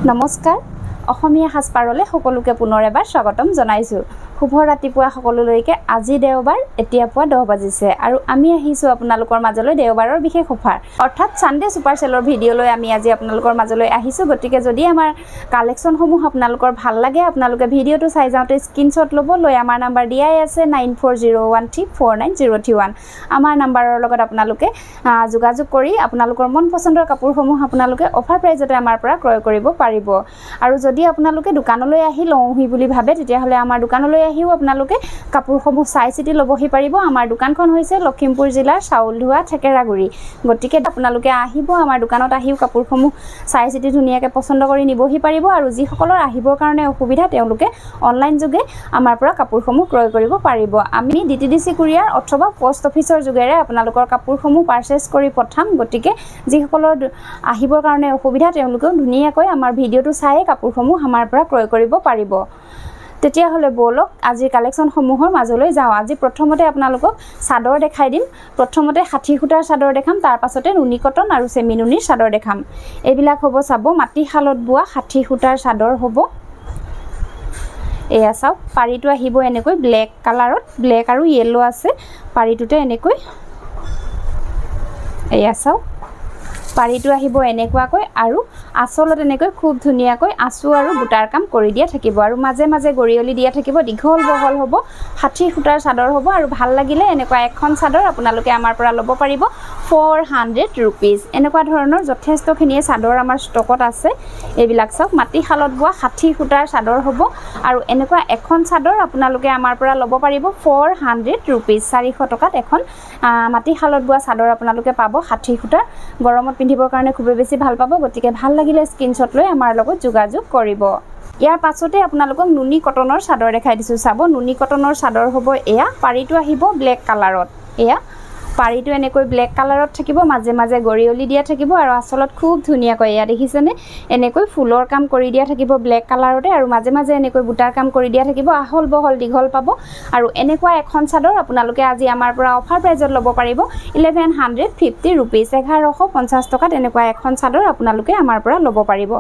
নমস্কাৰ অসমীয়া সাজপাৰলে সকলোকে পুনৰ এবাৰ স্বাগতম জনাইছো শুভ ৰাতিপুৱা সকলোলৈকে আজি দেওবাৰ এতিয়া পুৱা 10 বাজিছে আৰু আমি আহিছো আপোনালোকৰ মাজলৈ দেওবাৰৰ বিশেষ অফাৰ অৰ্থাৎ সানডে সুপাৰ সেলৰ ভিডিও লৈ আমি আজি আপোনালোকৰ মাজলৈ আহিছো গতিকে যদি আমাৰ কালেকচন সমূহ আপোনালোকৰ ভাল লাগে আপোনালোকে ভিডিওটো চাই যাওতে স্ক্ৰিনশ্বট ল'ব লৈ আমাৰ নাম্বাৰ দিয়াই আছে 9401349031 আমাৰ নাম্বাৰৰ লগত আপোনালোকে যোগাযোগ কৰি আপোনালোকৰ মন পছন্দৰ কাপোৰসমূহ আপোনালোকে অফাৰ প্ৰাইজতে আমাৰ পৰা ক্ৰয় কৰিব পাৰিব আৰু যদি আপোনালোকে দোকানলৈ আহি লওঁহি বুলি ভাবে তেতিয়া হলে আমাৰ দোকানলৈ আহিও আপোনালোকে কাপোৰসমূহ চাই চিতি লবহি পাৰিব আমাৰ দোকানখন হৈছে লখিমপুৰ জিলাৰ চাউলধুৱা ঠেকেৰাগুৰি গতিকে আপোনালোকে আহিব আমাৰ দোকানত আহিও কাপোৰসমূহ চাই চিতি ধুনিয়াকে পছন্দ কৰি নিবহি পাৰিব আৰু যি সকলৰ আহিবৰ কাৰণে অসুবিধা তেওঁলোকে অনলাইন যোগে আমাৰ পৰা কাপোৰসমূহ ক্ৰয় কৰিব পাৰিব আমি ডিটিডিসি কুৰিয়াৰ অথবা পোষ্ট অফিচৰ যোগেৰে আপোনালোকৰ কাপোৰসমূহ পাৰচেজ কৰি পঠাম গতিকে যি সকলৰ আহিবৰ কাৰণে অসুবিধা তেওঁলোকেও ধুনিয়াকৈ আমাৰ ভিডিওটো চাই কাপোৰসমূহ আমাৰ পৰা ক্ৰয় কৰিব পাৰিব তেতিয়া হলে বলক আজি কালেকচন সমূহৰ মাজলৈ যাও আজি প্ৰথমতে আপোনালোকক সাদৰ দেখাই দিম প্ৰথমতে 60 খুটাৰ সাদৰ দেখাম তাৰ পাছতে নুনি কটন আৰু সেমি নুনিৰ সাদৰ দেখাম এইবিলাক হ'ব চাব মাটি শালত বুৱা 60 খুটাৰ সাদৰ হ'ব এয়া চাও পাৰিটো আহিব এনেকৈ ব্ল্যাক কালাৰত ব্ল্যাক আৰু ইয়েলো আছে পাৰিটোতে এনেকৈ এয়া চাও পাৰিটো আহিব এনেকুৱাকৈ আৰু আসলত এনেকৈ খুব ধুনিয়াকৈ আসু আৰু বুটাৰ কাম কৰি দিয়া থাকিব আৰু মাজে মাজে গৰিয়লি দিয়া থাকিব দীঘল বহল হ'ব 60 খুটাৰ সাদৰ হ'ব আৰু ভাল লাগিলে এনেকুৱা এখন সাদৰ আপোনালোকে আমাৰ পৰা ল'ব পাৰিব 400 rupees এনেকুৱা ধৰণৰ যথেষ্টখিনিয়ে সাদৰ আমাৰ ষ্টকত আছে এইবিলাক চাওক মাটি শালত বুৱা 60 খুটাৰ সাদৰ হ'ব আৰু এনেকুৱা এখন সাদৰ আপোনালোকে আমাৰ পৰা ল'ব পাৰিব 400 rupees 400 টকাত এখন মাটি শালত বুৱা সাদৰ আপোনালোকে পাব 60 খুটাৰ গৰমত পিন্ধিবৰ কাৰণে খুব বেছি ভাল পাব গতিকে ভাল লাগিলে স্ক্ৰিনশ্বট লৈ আমাৰ লগত যোগাযোগ কৰিব ইয়াৰ পাছতে আপোনালোকক নুনি কটনৰ সাদৰ দেখাই দিছো চাব নুনি কটনৰ সাদৰ হ'ব এয়া পাৰিটো আহিব ব্ল্যাক কালাৰত এয়া পাৰিটো এনেকৈ ব্ল্যাক কালাৰত থাকিব মাজে মাজে গৰিয়লি দিয়া থাকিব আৰু আসলত খুব ধুনিয়াকৈ এয়া দেখিছেনে এনেকৈ ফুলৰ কাম কৰি দিয়া থাকিব ব্ল্যাক কালাৰতে আৰু মাজে মাজে এনেকৈ বুটাৰ কাম কৰি দিয়া থাকিব আহল বহল দীঘল পাব আৰু এনেকুৱা এখন সাদৰ আপোনালোকে আজি আমাৰ পৰা অফাৰ প্ৰাইজত ল'ব পাৰিব 1150 rupees 1150 টকাত এনেকুৱা এখন সাদৰ আপোনালোকে আমাৰ পৰা ল'ব পাৰিব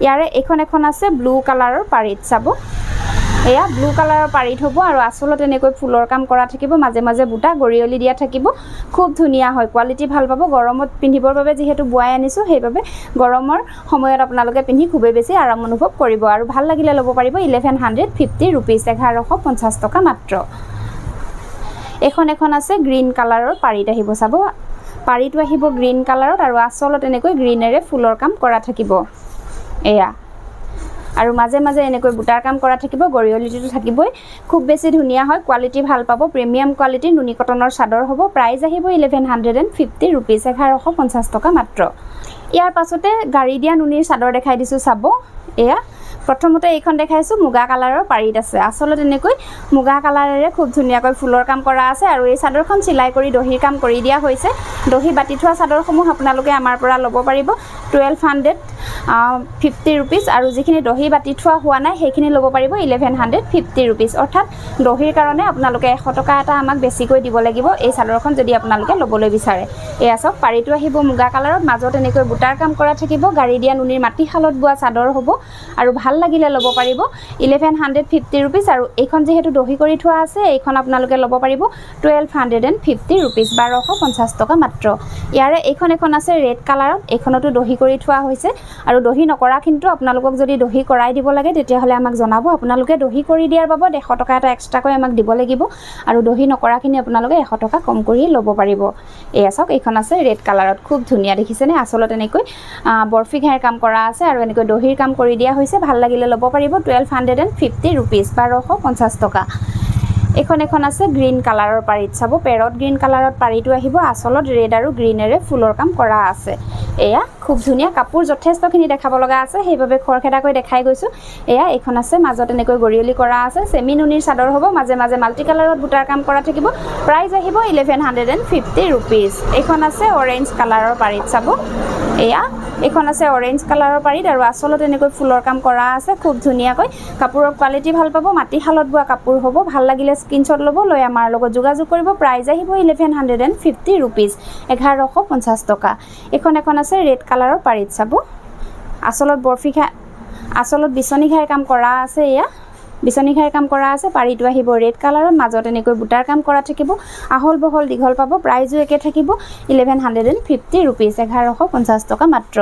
ইয়াৰে এখন আছে ব্লু কালাৰৰ পাৰিত চাব এয়া ব্লু কালাৰৰ পাৰিত হ'ব আৰু আসলত এনেকৈ ফুলৰ কাম কৰা থাকিব মাজে মাজে বুটা গৰিয়লি দিয়া থাকিব খুব ধুনিয়া হয় কোৱালিটি ভাল পাব গৰমত পিন্ধিবৰ বাবে যেহেতু বুৱাই আনিছো সেইবাবে গৰমৰ সময়ত আপোনালোকে পিন্ধি খুব বেছি আৰাম অনুভৱ কৰিব আৰু ভাল লাগিলে ল'ব পাৰিব 1150 rupees 1150 টকা মাত্ৰ এখন আছে গ্ৰীন কালাৰৰ পাৰিত আহিব চাব পাৰিটো আহিব গ্ৰীন কালাৰত আৰু আসলত এনেকৈ গ্ৰীনেৰে ফুলৰ কাম কৰা থাকিব এয়া আৰু মাজে মাজে এনেকৈ বুটাৰ কাম কৰা থাকিব গৰিয়লিটো থাকিবই খুব বেছি ধুনিয়া হয় কোৱালিটি ভাল পাব প্ৰিমিয়াম কোৱালিটি নুনি কটনৰ সাদৰ হ'ব প্ৰাইস আহিব 1150 rupees 1150 টকা মাত্ৰ ইয়াৰ পাছতে গাড়ী দিয়া নুনিৰ সাদৰ দেখাই দিছো চাব এয়া প্ৰথমতে এইখন দেখাইছো মুগা কালাৰৰ পাৰিত আছে আসলত এনেকৈ মুগা কালাৰেৰে খুব ধুনিয়াকৈ ফুলৰ কাম কৰা আছে আৰু এই সাদৰখন চিলাই কৰি দহিৰ কাম কৰি দিয়া হৈছে দহি বাটি থোৱা সাদৰসমূহ আপোনালোকে আমাৰ পৰা ল'ব পাৰিব 1250 rupees আৰু যিখিনি দহি বাটি থোৱা হোৱা নাই সেইখিনি ল'ব পাৰিব 1150 rupees অৰ্থাৎ দহিৰ কাৰণে আপোনালোকে 100 টকা এটা আমাক বেছিকৈ দিব লাগিব এই সাদৰখন যদি আপোনালোকে ল'বলৈ বিচাৰে এয়া সব পাৰিটো আহিব মুগা কালাৰত মাজত এনেকৈ বুটাৰ কাম কৰা থাকিব গাড়ী দিয়া নুনিৰ মাটি শালত বুৱা সাদৰ হ'ব আৰু ভাল লাগিলে ল'ব পাৰিব 1150 rupees আৰু এইখন যেহেতু দহি কৰি থোৱা আছে এইখন আপোনালোকে ল'ব পাৰিব 1250 rupees 1250 টকা মাত্ৰ ইয়াৰে এখন আছে ৰেড কালাৰত এইখনতো দহি কৰি থোৱা হৈছে আৰু দহি নকৰা কিন্তু আপোনালোকক যদি দহি কৰাই দিব লাগে তেতিয়া হলে আমাক জনাব আপোনালোকে দহি কৰি দিয়াৰ বাবদ 100 টকা এটা এক্সট্ৰাকৈ আমাক দিব লাগিব আৰু দহি নকৰাখিনি আপোনালোকে 100 টকা কম কৰি ল'ব পাৰিব এয়া চাওক এইখন আছে ৰেড কালাৰত খুব ধুনিয়া দেখিছেনে আসলত এনেকৈ বৰফি ঘাইৰ কাম কৰা আছে আৰু এনেকৈ দহিৰ কাম কৰি দিয়া হৈছে ভাল লাগিলে ল'ব পাৰিব 1250 rupees 1250 টকা এখন আছে গ্ৰীন কালাৰৰ পাৰিত চাব পেৰট গ্ৰীন কালাৰত পাৰিটো আহিব আসলত ৰেড আৰু গ্ৰীনেৰে ফুলৰ কাম কৰা আছে এয়া খুব ধুনিয়া কাপোৰ যথেষ্টখিনি দেখাব লগা আছে সেইভাবে খৰখেদাকৈ দেখাই গৈছো এয়া এখন আছে মাজত এনেকৈ গৰিয়লি কৰা আছে সেমি নুনিৰ সাদৰ হ'ব মাজে মাজে মাল্টি কালাৰত বুটাৰ কাম কৰা থাকিব প্ৰাইস আহিব 1150 rupees এখন আছে অৰেঞ্জ কালাৰৰ পাৰিত চাব এয়া এখন আছে অৰেঞ্জ কালাৰৰ পাৰিত আৰু আসলত এনেকৈ ফুলৰ কাম কৰা আছে খুব ধুনিয়াকৈ কাপোৰৰ কোৱালিটি ভাল পাব মাটি শালত বুৱা কাপোৰ হ'ব ভাল লাগিলে স্ক্ৰিনশ্বট ল'ব লৈ আমাৰ লগত যোগাযোগ কৰিব প্ৰাইস আহিব 1150 rupees 1150 টকা এখন আছে ৰেড কালাৰৰ পাৰিত চাব আসলত বৰফি আচলত বিচনী ঘাইৰ কাম কৰা আছে এয়া বিচনী ঘাইৰ কাম কৰা আছে পাৰিটো আহিব ৰেড কালাৰত মাজত এনেকৈ বুটাৰ কাম কৰা থাকিব আহল বহল দীঘল পাব প্ৰাইজো একে থাকিব 1150 रुपीस 1150 টকা মাত্ৰ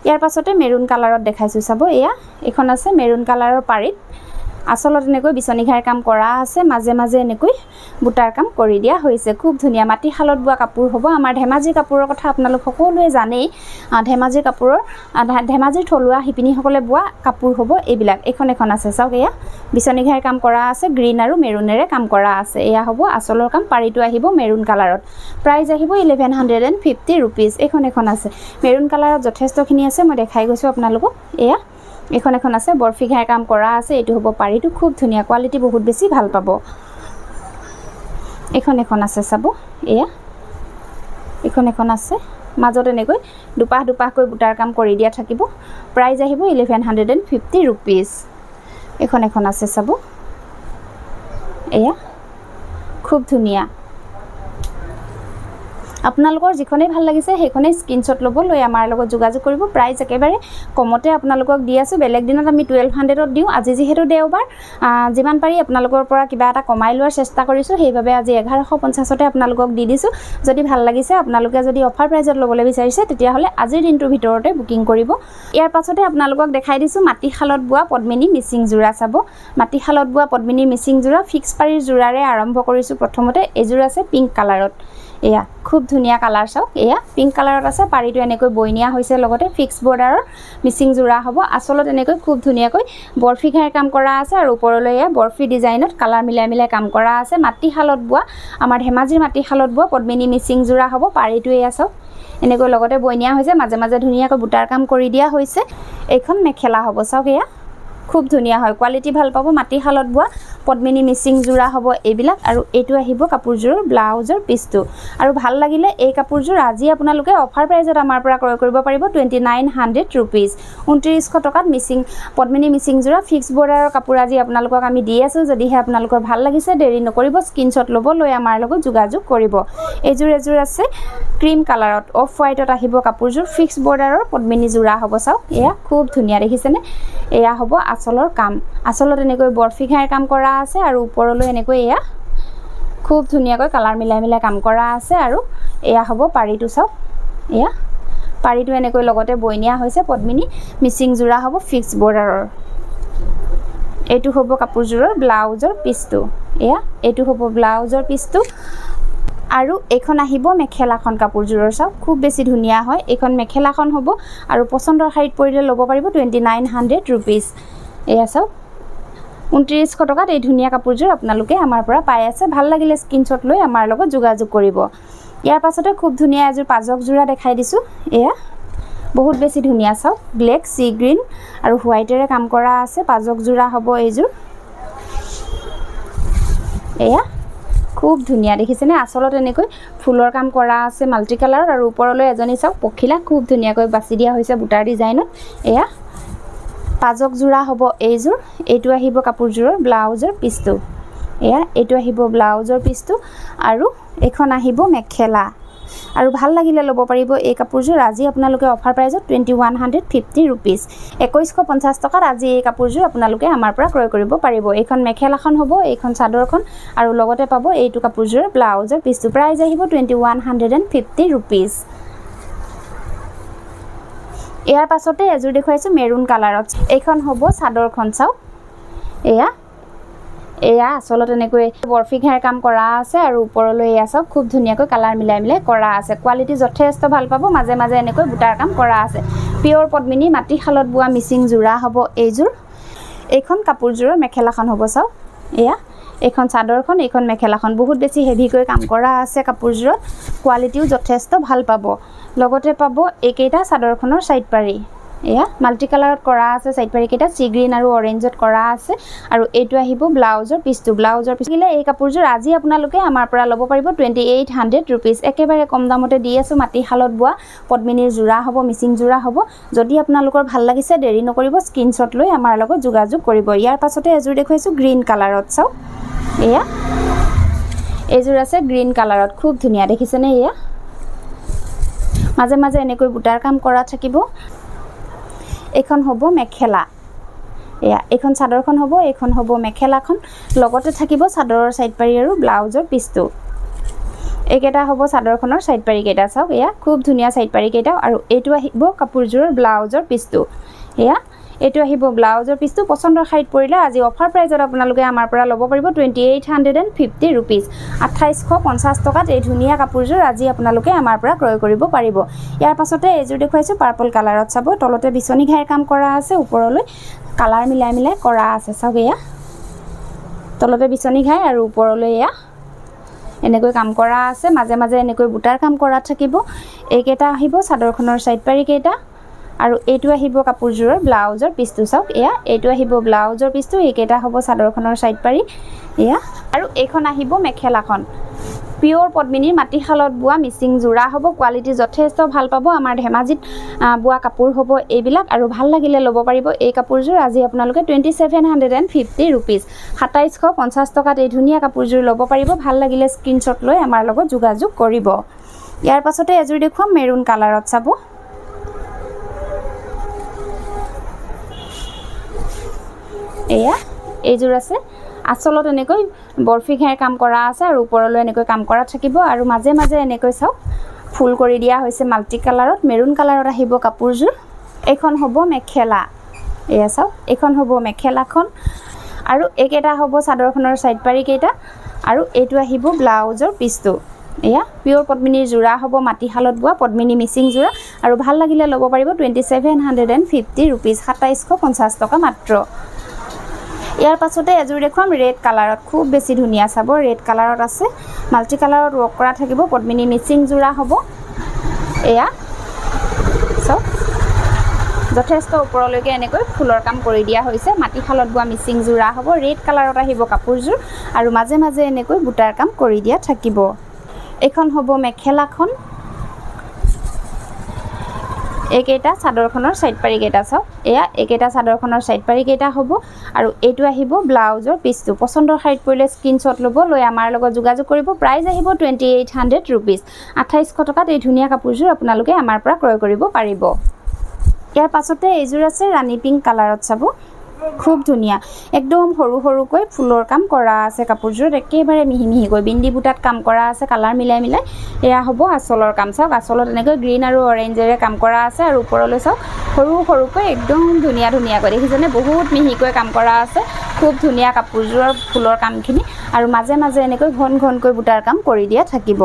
ইয়াৰ পাছতে মেৰুন কালাৰত দেখাইছো চাব এয়া এখন আছে মেৰুন কালাৰৰ পাৰিত আসলত এনেকৈ বিচনী ঘাইৰ কাম কৰা আছে মাজে মাজে এনেকৈ বুটাৰ কাম কৰি দিয়া হৈছে খুব ধুনিয়া মাটি হালত বুৱা কাপোৰ হ'ব আমাৰ ধেমাজিৰ কাপোৰৰ কথা আপোনালোক সকলোৱে জানেই ধেমাজিৰ কাপোৰৰ ধেমাজিৰ থলুৱা হিপিনী সকলে বুৱা কাপোৰ হ'ব এইবিলাক এখন আছে চাওক এয়া বিচনী ঘাইৰ কাম কৰা আছে গ্ৰীন আৰু মেৰুনেৰে কাম কৰা আছে এয়া হ'ব আসলৰ কাম পাৰিটো আহিব মেৰুন কালাৰত প্ৰাইস আহিব 1150 रुपीस এখন আছে মেৰুন কালাৰত যথেষ্টখিনি আছে মই দেখাই গৈছো আপোনালোকক এয়া এখন আছে বৰফি ঘাইৰ কাম কৰা আছে এটো হ'ব পাৰিটো খুব ধুনিয়া কোৱালিটি বহুত বেছি ভাল পাব এখন আছে চাব এয়া এখন আছে মাজত এনেকৈ দুপাহ কৈ বুটাৰ কাম কৰি দিয়া থাকিব প্ৰাইস আহিব 1150 रुपीस এখন আছে চাব এয়া খুব ধুনিয়া আপোনালোকৰ যিখনে ভাল লাগিছে হেখনে স্ক্ৰিনশ্বট ল'ব লৈ আমাৰ লগত যোগাযোগ কৰিব প্ৰাইস একেবাৰে কমতে আপোনালোকক দি আছো বেলেগ দিনত আমি 1200 ত দিও আজি যেহেতু দেওবাৰ যিমান পাৰি আপোনালোকৰ পৰা কিবা এটা কমাই লোৱাৰ চেষ্টা কৰিছো সেইভাবে আজি 1150 তে আপোনালোকক দি দিছো যদি ভাল লাগিছে আপোনালোকে যদি অফাৰ প্ৰাইজত ল'বলৈ বিচাৰিছে তেতিয়া হলে আজিৰ দিনটোৰ ভিতৰতে বুকিং কৰিব ইয়াৰ পাছতে আপোনালোকক দেখাই দিছো মাটি খালত বুৱা পদ্মিনী মিচিং জোৰা চাব মাটি খালত বুৱা পদ্মিনী মিচিং জোৰা ফিক্স পাৰিৰ জোৰাৰে আৰম্ভ কৰিছো প্ৰথমতে এজোৰ আছে পিংক কালাৰত এয়া খুব ধুনিয়া কালাৰ চাওক এয়া পিংক কালাৰত আছে পাৰিটো এনেকৈ বইনিয়া হৈছে লগতে ফিক্স বৰ্ডাৰৰ মিচিং জোৰা হ'ব আসলত এনেকৈ খুব ধুনিয়াকৈ বৰফি ঘাইৰ কাম কৰা আছে আৰু ওপৰলৈ এয়া বৰফি ডিজাইনত কালাৰ মিলাই কাম কৰা আছে মাটি হালত বুৱা আমাৰ ধেমাজিৰ মাটি হালত বুৱা পদ্মিনী মিচিং জোৰা হ'ব পাৰিটো এয়া চাওক এনেকৈ লগতে বইনিয়া হৈছে মাজে মাজে ধুনিয়াকৈ বুটাৰ কাম কৰি দিয়া হৈছে এইখন মেখেলা হ'ব চাওক এয়া খুব ধুনিয়া হয় কোৱালিটি ভাল পাব মাটি হালত বুৱা পদ্মিনী মিচিং জোৰা হ'ব এইবিলাক আৰু এটো আহিব কাপোৰজোৰ ব্লাউজৰ পিছটো আৰু ভাল লাগিলে এই কাপোৰজোৰ আজি আপোনালোকে অফাৰ প্ৰাইজত আমাৰ পৰা ক্ৰয় কৰিব পাৰিব 2900 रुपीस 2900 টকাত মিচিং পদ্মিনী মিচিং জোৰা ফিক্স বৰ্ডাৰৰ কাপোৰ আজি আপোনালোকক আমি দি আছো যদিহে আপোনালোকৰ ভাল লাগিছে দেৰি নকৰিব স্ক্ৰিনশ্বট ল'ব লৈ আমাৰ লগত যোগাযোগ কৰিব এজোৰ আছে ক্ৰীম কালাৰত অফ হোৱাইটত আহিব কাপোৰজোৰ ফিক্স বৰ্ডাৰৰ পদ্মিনী জোৰা হ'ব চাওক এয়া খুব ধুনিয়া দেখিছেনে এয়া হ'ব আসলৰ কাম আসলত এনেকৈ বৰফি ঘাইৰ কাম কৰা আছে আৰু ওপৰলৈ এনেকৈ এয়া খুব ধুনিয়াকৈ কালাৰ মিলাই কাম কৰা আছে আৰু এয়া হ'ব পাৰিটো চাওক এয়া পাৰিটো এনেকৈ লগতে বইনিয়া হৈছে পদ্মিনী মিচিং জোৰা হ'ব ফিক্স বৰ্ডাৰৰ এটো হ'ব কাপোৰজোৰৰ ব্লাউজৰ পিছটো এয়া এটো হ'ব ব্লাউজৰ পিছটো আৰু এখন আহিব মেখেলাখন কাপোৰজোৰৰ চাওক খুব বেছি ধুনিয়া হয় এখন মেখেলাখন হ'ব আৰু পছন্দৰ শাৰীত পৰিলে ল'ব পাৰিব 2900 रुपीस এয়া চাওক 2900 টকাত এই ধুনিয়া কাপোৰজোৰ আপোনালোকে আমাৰ পৰা পাই আছে ভাল লাগিলে স্ক্ৰিনশ্বট লৈ আমাৰ লগত যোগাযোগ কৰিব ইয়াৰ পাছতে খুব ধুনিয়া এজোৰ পাজক জোৰা দেখাই দিছো এয়া বহুত বেছি ধুনিয়া চাওক ব্লেক সি গ্ৰীন আৰু হোৱাইটেৰে কাম কৰা আছে পাজক জোৰা হ'ব এইজোৰ এয়া খুব ধুনিয়া দেখিছেনে আসলত এনেকৈ ফুলৰ কাম কৰা আছে মাল্টি কালাৰ আৰু ওপৰলৈ এজনী চাওক পখিলা খুব ধুনিয়াকৈ বাছি দিয়া হৈছে বুটাৰ ডিজাইনত এয়া পাজক জোৰা হ'ব এইজোৰ এটো আহিব কাপোৰজোৰৰ ব্লাউজৰ পিছটো এয়া এটো আহিব ব্লাউজৰ পিছটো আৰু এখন আহিব মেখেলা আৰু ভাল লাগিলে ল'ব পাৰিব এই কাপোৰজোৰ আজি আপোনালোকে অফাৰ প্ৰাইজত 2150 रुपीस 2150 টকাত আজি এই কাপোৰজোৰ আপোনালোকে আমাৰ পৰা ক্ৰয় কৰিব পাৰিব এইখন মেখেলাখন হ'ব এইখন চাদৰখন আৰু লগতে পাব এইটো কাপোৰজোৰ ব্লাউজৰ পিছটো প্ৰাইস আহিব 2150 रुपीस ইয়াৰ পাছতে এজোৰ দেখুৱাইছো মেৰুন কালাৰত এইখন হ'ব চাদৰখন চাওক এয়া আসলত এনেকৈ বৰফি ঘাইৰ কাম কৰা আছে আৰু ওপৰলৈ এয়া চাওক খুব ধুনিয়াকৈ কালাৰ মিলাই কৰা আছে কোৱালিটি যথেষ্ট ভাল পাব মাজে মাজে এনেকৈ বুটাৰ কাম কৰা আছে পিয়ৰ পদ্মিনী মাটি খালত বুৱা মিচিং জোৰা হ'ব এইজোৰ এইখন কাপোৰজোৰৰ মেখেলাখন হ'ব চাওক এয়া এইখন চাদৰখন এইখন মেখেলাখন বহুত বেছি হেভিকৈ কাম কৰা আছে কাপোৰজোৰত কোৱালিটিও যথেষ্ট ভাল পাব লগতে পাব একেটা চাদৰখনৰ সাইড পাৰি এয়া মাল্টি কালাৰত কৰা আছে সাইড পাৰি কেটা সি গ্ৰীন আৰু অৰেঞ্জত কৰা আছে আৰু এটো আহিব ব্লাউজৰ পিছটো ব্লাউজৰ পিছলে এই কাপোৰজোৰ আজি আপোনালোকে আমাৰ পৰা ল'ব পাৰিব 2800 रुपीस একেবাৰে কম দামতে দি আছো মাটি হালত বুৱা পদ্মিনীৰ জোৰা হ'ব মিচিং জোৰা হ'ব যদি আপোনালোকৰ ভাল লাগিছে দেৰি নকৰিব স্ক্ৰিনশ্বট লৈ আমাৰ লগত যোগাযোগ কৰিব ইয়াৰ পাছতে এজোৰ দেখুৱাইছো গ্ৰীন কালাৰত চাওক এয়া এজোৰ আছে গ্ৰীন কালাৰত খুব ধুনিয়া দেখিছেনে এয়া মাজে মাজে এনেকৈ বুটাৰ কাম কৰা থাকিব এখন হ'ব মেখেলা এয়া এইখন চাদৰখন হ'ব এইখন হ'ব মেখেলাখন লগতে থাকিব চাদৰৰ সাইড পাৰি আৰু ব্লাউজৰ পিছটো এইকেইটা হ'ব চাদৰখনৰ সাইড পাৰি কেইটা চাওক এয়া খুব ধুনিয়া সাইড পাৰি কেইটা আৰু এইটো আহিব কাপোৰজোৰৰ ব্লাউজৰ পিছটো এয়া এইটো আহিব ব্লাউজৰ পিছটো পছন্দৰ সাইড পৰিলে আজি অফাৰ প্ৰাইজত আপোনালোকে আমাৰ পৰা ল'ব পাৰিব 2850 रुपीस 2850 টকাত এই ধুনিয়া কাপোৰজোৰ আজি আপোনালোকে আমাৰ পৰা ক্ৰয় কৰিব পাৰিব ইয়াৰ পাছতে এইজোৰ দেখুৱাইছো পাৰ্পল কালাৰত চাব তলতে বিচনি ঘাইৰ কাম কৰা আছে ওপৰলৈ কালাৰ মিলাই মিলাই কৰা আছে চাওক এয়া তলতে বিচনি ঘাই আৰু ওপৰলৈ এয়া এনেকৈ কাম কৰা আছে মাজে মাজে এনেকৈ বুটাৰ কাম কৰা থাকিব এইকেইটা আহিব চাদৰখনৰ সাইড পাৰি কেইটা আৰু এইটো আহিব কাপোৰজোৰৰ ব্লাউজৰ পিছটো চাওক এয়া এইটো আহিব ব্লাউজৰ পিছটো এইকেইটা হ'ব চাদৰখনৰ সাইড পাৰি এয়া আৰু এইখন আহিব মেখেলাখন পিওৰ পদ্মিনীৰ মাটিশালত বোৱা মিচিং জোৰা হ'ব কোৱালিটি যথেষ্ট ভাল পাব আমাৰ ধেমাজিত বোৱা কাপোৰ হ'ব এইবিলাক আৰু ভাল লাগিলে ল'ব পাৰিব এই কাপোৰজোৰ আজি আপোনালোকে 2750 रुपीस 2750 টকাত এই ধুনিয়া কাপোৰজোৰ ল'ব পাৰিব ভাল লাগিলে স্ক্ৰিনশ্বট লৈ আমাৰ লগত যোগাযোগ কৰিব ইয়াৰ পাছতে এজোৰ দেখুৱাম মেৰুন কালাৰত চাব এয়া এইজোৰ আছে আসলত এনেকৈ বৰফি ঘাইৰ কাম কৰা আছে আৰু ওপৰলৈ এনেকৈ কাম কৰা থাকিব আৰু মাজে মাজে এনেকৈ চাওক ফুল কৰি দিয়া হৈছে মাল্টি কালাৰত মেৰুন কালাৰত আহিব কাপোৰজোৰ এইখন হ'ব মেখেলা এয়া চাওক এইখন হ'ব মেখেলাখন আৰু এইকেইটা হ'ব চাদৰখনৰ সাইড পাৰি কেইটা আৰু এইটো আহিব ব্লাউজৰ পিছটো এয়া পিওৰ পদ্মিনীৰ জোৰা হ'ব মাটিশালত বোৱা পদ্মিনী মিচিং জোৰা আৰু ভাল লাগিলে ল'ব পাৰিব 2750 रुपीस 2750 টকা মাত্ৰ ইয়াৰ পাছতে এজোৰ দেখুৱাম ৰেড কালাৰত খুব বেছি ধুনিয়া চাব ৰেড কালাৰত আছে মাল্টি কালাৰত ৱৰ্ক কৰা থাকিব পদ্মিনী মিচিং জোৰা হ'ব এয়া চাওক যথেষ্ট ওপৰলৈকে এনেকৈ ফুলৰ কাম কৰি দিয়া হৈছে মাটিশালত বোৱা মিচিং জোৰা হ'ব ৰেড কালাৰত আহিব কাপোৰজোৰ আৰু মাজে মাজে এনেকৈ বুটাৰ কাম কৰি দিয়া থাকিব এইখন হ'ব মেখেলাখন এইকেইটা চাদৰখনৰ সাইড পাৰি কেইটা চাওক এয়া এইকেইটা চাদৰখনৰ সাইড পাৰি কেইটা হ'ব আৰু এইটো আহিব ব্লাউজৰ পিছটো পছন্দৰ সাইড পৰিলে স্ক্ৰিনশ্বট ল'ব লৈ আমাৰ লগত যোগাযোগ কৰিব প্ৰাইস আহিব 2800 रुपीस 2800 টকাত এই ধুনিয়া কাপোৰজোৰ আপোনালোকে আমাৰ পৰা ক্ৰয় কৰিব পাৰিব ইয়াৰ পাছতে এইজোৰ আছে ৰাণী পিংক কালাৰত চাব খুব ধুনিয়া একদম সৰু সৰুকৈ ফুলৰ কাম কৰা আছে কাপোৰজোৰ একেবাৰে মিহি মিহিকৈ বিন্দি বুটাত কাম কৰা আছে কালাৰ মিলাই মিলাই এয়া হ'ব আসলৰ কাম চাওক আসলত এনেকৈ গ্ৰীণ আৰু অৰেঞ্জেৰে কাম কৰা আছে আৰু ওপৰলৈ চাওক সৰু সৰুকৈ একদম ধুনিয়া ধুনিয়াকৈ দেখিছেনে বহুত মিহিকৈ কাম কৰা আছে খুব ধুনিয়া কাপোৰজোৰৰ ফুলৰ কামখিনি আৰু মাজে মাজে এনেকৈ ঘন ঘনকৈ বুটাৰ কাম কৰি দিয়া থাকিব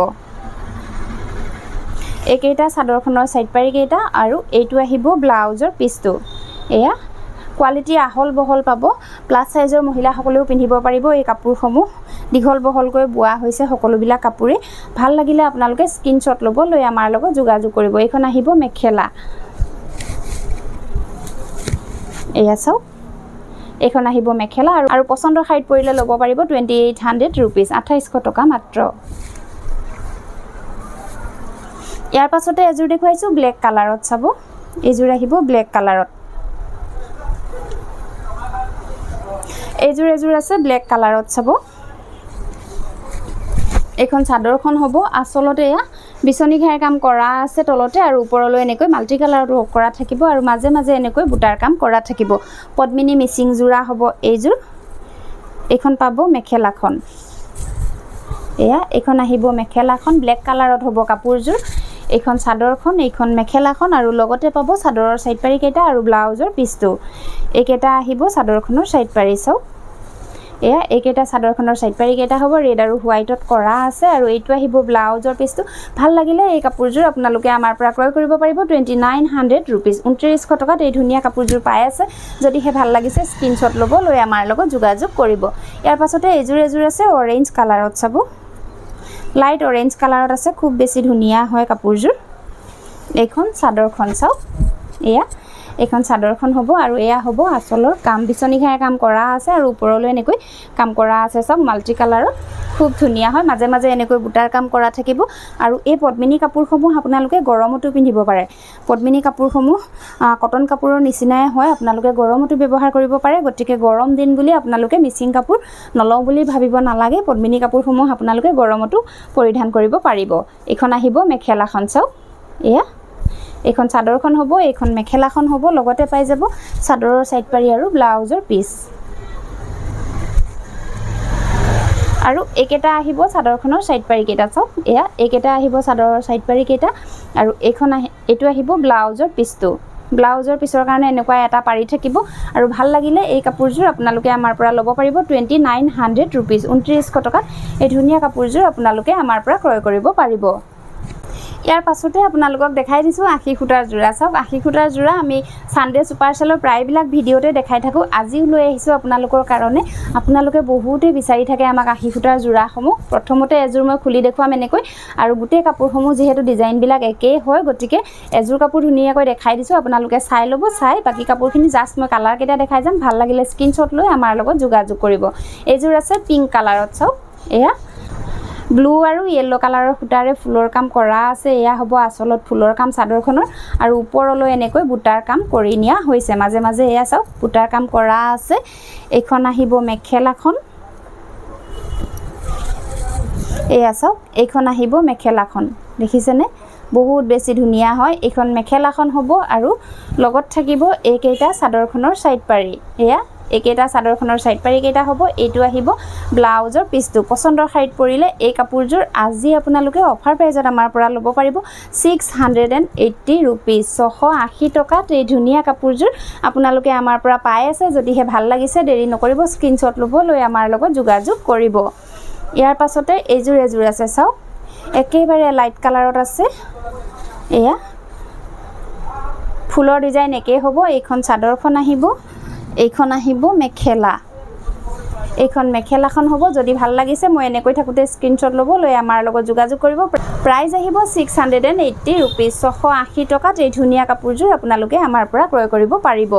এইকেইটা চাদৰখনৰ সাইড পাৰি কেইটা আৰু এইটো আহিব ব্লাউজৰ পিছটো এয়া কোৱালিটি আহল বহল পাব প্লাস সাইজৰ মহিলাসকলেও পিন্ধিব পাৰিব এই কাপোৰসমূহ দীঘল বহলকৈ বোৱা হৈছে সকলোবিলাক কাপোৰে ভাল লাগিলে আপোনালোকে স্ক্ৰিনশ্বট ল'ব লৈ আমাৰ লগত যোগাযোগ কৰিব এইখন আহিব মেখেলা এয়া চাওক এইখন আহিব মেখেলা আৰু পছন্দৰ সাইড পৰিলে ল'ব পাৰিব 2800 रुपीस 2800 টকা মাত্ৰ ইয়াৰ পাছতে এজোৰ দেখুৱাইছো ব্লেক কালাৰত চাব এইজোৰ আহিব ব্লেক কালাৰত এইজোৰ আছে ব্লেক কালাৰত চাব এখন চাদৰখন হ'ব আসলতে এয়া বিচনি ঘাইৰ কাম কৰা আছে তলতে আৰু ওপৰলৈ এনেকৈ মাল্টি কালাৰত ৱৰ্ক কৰা থাকিব আৰু মাজে মাজে এনেকৈ বুটাৰ কাম কৰা থাকিব পদ্মিনী মিচিং জোৰা হ'ব এইজোৰ এইখন পাব মেখেলাখন এয়া এইখন আহিব মেখেলাখন ব্লেক কালাৰত হ'ব কাপোৰজোৰ এইখন চাদৰখন এইখন মেখেলাখন আৰু লগতে পাব চাদৰৰ সাইড পাৰি কেইটা আৰু ব্লাউজৰ পিছটো এইকেইটা আহিব চাদৰখনৰ সাইড পাৰি চাওক এয়া এইকেইটা চাদৰখনৰ সাইড পাৰি কেইটা হ'ব ৰেড আৰু হোৱাইটত কৰা আছে আৰু এইটো আহিব ব্লাউজৰ পিছটো ভাল লাগিলে এই কাপোৰজোৰ আপোনালোকে আমাৰ পৰা ক্ৰয় কৰিব পাৰিব 2900 रुपीस 2900 টকাত এই ধুনিয়া কাপোৰজোৰ পাই আছে যদিহে ভাল লাগিছে স্ক্ৰিনশ্বট ল'ব লৈ আমাৰ লগত যোগাযোগ কৰিব ইয়াৰ পাছতে এইজোৰ আছে অৰেঞ্জ কালাৰত চাব লাইট অৰেঞ্জ কালাৰত আছে খুব বেছি ধুনিয়া হয় কাপোৰজোৰ এইখন চাদৰখন চাওক এয়া এইখন চাদৰখন হ'ব আৰু এয়া হ'ব আসলৰ কাম বিচনি ঘাইৰ কাম কৰা আছে আৰু ওপৰলৈ এনেকৈ কাম কৰা আছে সব মাল্টি কালাৰত খুব ধুনিয়া হয় মাজে মাজে এনেকৈ বুটাৰ কাম কৰা থাকিব আৰু এই পদ্মিনী কাপোৰসমূহ আপোনালোকে গৰমতো পিন্ধিব পাৰে পদ্মিনী কাপোৰসমূহ কটন কাপোৰৰ নিচিনাই হয় আপোনালোকে গৰমতো ব্যৱহাৰ কৰিব পাৰে গতিকে গৰম দিন বুলি আপোনালোকে মিচিং কাপোৰ নলওঁ বুলি ভাবিব নালাগে পদ্মিনী কাপোৰসমূহ আপোনালোকে গৰমতো পৰিধান কৰিব পাৰিব এইখন আহিব মেখেলাখন চাওক এয়া এইখন চাদৰখন হ'ব, এইখন মেখেলাখন হ'ব, লগতে পাই যাব চাদৰৰ সাইড পাৰি আৰু ব্লাউজৰ পিস। আৰু একেটা আহিব চাদৰখনৰ সাইড পাৰি কেইটা চাওক এয়া একেটা আহিব চাদৰৰ সাইড পাৰি কেইটা আৰু এইখন এটো আহিব ব্লাউজৰ পিসটো। ব্লাউজৰ পিছৰ কাৰণে এনেকুৱা এটা পাৰি থাকিব আৰু ভাল লাগিলে এই কাপোৰযোৰ আপোনালোকে আমাৰ পৰা ল'ব পাৰিব 2900 रुपीस 2900 টকাত এই ধুনিয়া কাপোৰযোৰ আপোনালোকে আমাৰ পৰা ক্ৰয় কৰিব পাৰিব। ইয়াৰ পাছতে আপোনালোকক দেখাই দিছো আখি খুটাৰ জোৰা চাওক আখি খুটাৰ জোৰা আমি সানডে সুপাৰ সেলৰ প্ৰায়বিলাক ভিডিওতে দেখাই থাকো আজিও লৈ আহিছো আপোনালোকৰ কাৰণে আপোনালোকে বহুতে বিচাৰি থাকে আমাক আখি খুটাৰ জোৰাসমূহ প্ৰথমতে এজোৰ মই খুলি দেখুৱাম এনেকৈ আৰু গুটে কাপোৰসমূহ যেহেতু ডিজাইন বিলাক একেই হয় গতিকে এজোৰ কাপোৰ ধুনিয়াকৈ দেখাই দিছো আপোনালোকে চাই ল'ব চাই বাকি কাপোৰখিনি জাস্ট মই কালাৰ কেটা দেখাই যাম ভাল লাগিলে স্ক্ৰিনশ্বট লৈ আমাৰ লগত যোগাযোগ কৰিব। এজোৰ আছে পিংক কালাৰত চাওক এয়া ব্লু আৰু ইয়েলো কালাৰৰ খুটাৰে ফুলৰ কাম কৰা আছে এয়া হ'ব আসলত ফুলৰ কাম চাদৰখনৰ আৰু ওপৰলৈ এনেকৈ বুটাৰ কাম কৰি নিয়া হৈছে মাজে মাজে এয়া চাওক বুটাৰ কাম কৰা আছে। এইখন আহিব মেখেলাখন এয়া চাওক এইখন আহিব মেখেলাখন দেখিছেনে বহুত বেছি ধুনিয়া হয় এইখন মেখেলাখন হ'ব আৰু লগত থাকিব এইকেইটা চাদৰখনৰ সাইড পাৰি এয়া একেটা চাদৰখনৰ সাইড পাৰি কেইটা হ'ব এইটো আহিব ব্লাউজৰ পিসটো পছন্দৰ খাইত পৰিলে এই কাপোৰযোৰ আজি আপোনালোকে অফাৰ প্ৰাইজত আমাৰ পৰা ল'ব পাৰিব 680 रुपीस 680 টকাত এই ধুনিয়া কাপোৰযোৰ আপোনালোকে আমাৰ পৰা পাই আছে যদিহে ভাল লাগিছে দেৰি নকৰিব স্ক্ৰিনশ্বট ল'ব লৈ আমাৰ লগত যোগাযোগ কৰিব। ইয়াৰ পাছতে এইযোৰ এযোৰ আছে চাওক একেবাৰে লাইট কালাৰত আছে এয়া ফুলৰ ডিজাইন একে হ'ব এইখন চাদৰখন আহিব এইখন আহিব মেখেলা এইখন মেখেলাখন হ'ব যদি ভাল লাগিছে মই এনেকৈ থাকুতে স্ক্ৰিনশ্বট ল'ব লৈ আমাৰ লগত যোগাযোগ কৰিব প্ৰাইস আহিব 680 रुपीस 680 টকাত এই ধুনিয়া কাপোৰযোৰ আপোনালোকে আমাৰ পৰা ক্ৰয় কৰিব পাৰিব।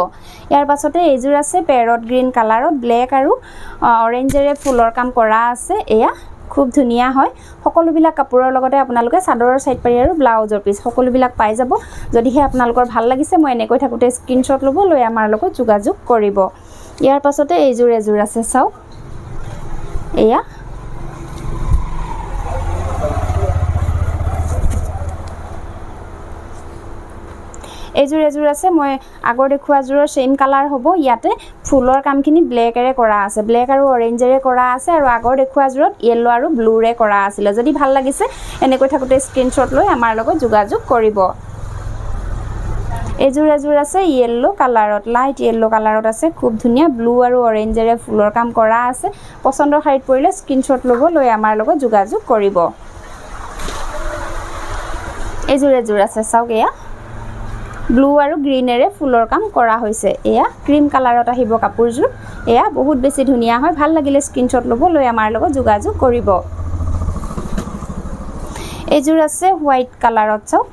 ইয়াৰ পাছতে এইযোৰ আছে পেৰট গ্ৰীন কালাৰত ব্লেক আৰু অৰেঞ্জেৰে ফুলৰ কাম কৰা আছে এয়া খুব ধুনিয়া হয় সকলো বিলাক কাপোৰৰ লগতে আপোনালোকে চাদৰৰ সাইড পাৰি আৰু ব্লাউজৰ পিস সকলো বিলাক পাই যাব যদিহে আপোনালোকৰ ভাল লাগিছে মই এনেকৈ থাকুতে স্ক্ৰিনশ্বট ল'ব লৈ আমাৰ লগত যোগাযোগ কৰিব। ইয়াৰ পাছতে এইযোৰ এযোৰ আছে চাওক এয়া এইযোৰ এযোৰ আছে মই আগৰ দেখুৱা জোৰৰ সেম কালাৰ হ'ব ইয়াতে ফুলৰ কামখিনি ব্লেকৰে কৰা আছে ব্লেক আৰু অৰেঞ্জেৰে কৰা আছে আৰু আগৰ দেখুৱা জোৰত ইয়েলো আৰু ব্লুৰে কৰা আছিল যদি ভাল লাগিছে এনেকৈ থাকুতে স্ক্ৰিনশ্বট লৈ আমাৰ লগত যোগাযোগ কৰিব। এইযোৰ এযোৰ আছে ইয়েলো কালাৰত লাইট ইয়েলো কালাৰত আছে খুব ধুনিয়া ব্লু আৰু অৰেঞ্জেৰে ফুলৰ কাম কৰা আছে পছন্দৰ খাইত পৰিলে স্ক্ৰিনশ্বট ল'ব লৈ আমাৰ লগত যোগাযোগ কৰিব। এইযোৰ এযোৰ আছে চাওক এয়া ব্লু আৰু গ্ৰীনেৰে ফুলৰ কাম কৰা হৈছে এয়া ক্ৰীম কালাৰত আহিব কাপোৰযোৰ এয়া বহুত বেছি ধুনিয়া হয় ভাল লাগিলে স্ক্ৰিনশ্বট ল'ব লৈ আমাৰ লগত যোগাযোগ কৰিব। এইযোৰ আছে হোৱাইট কালাৰত চাওক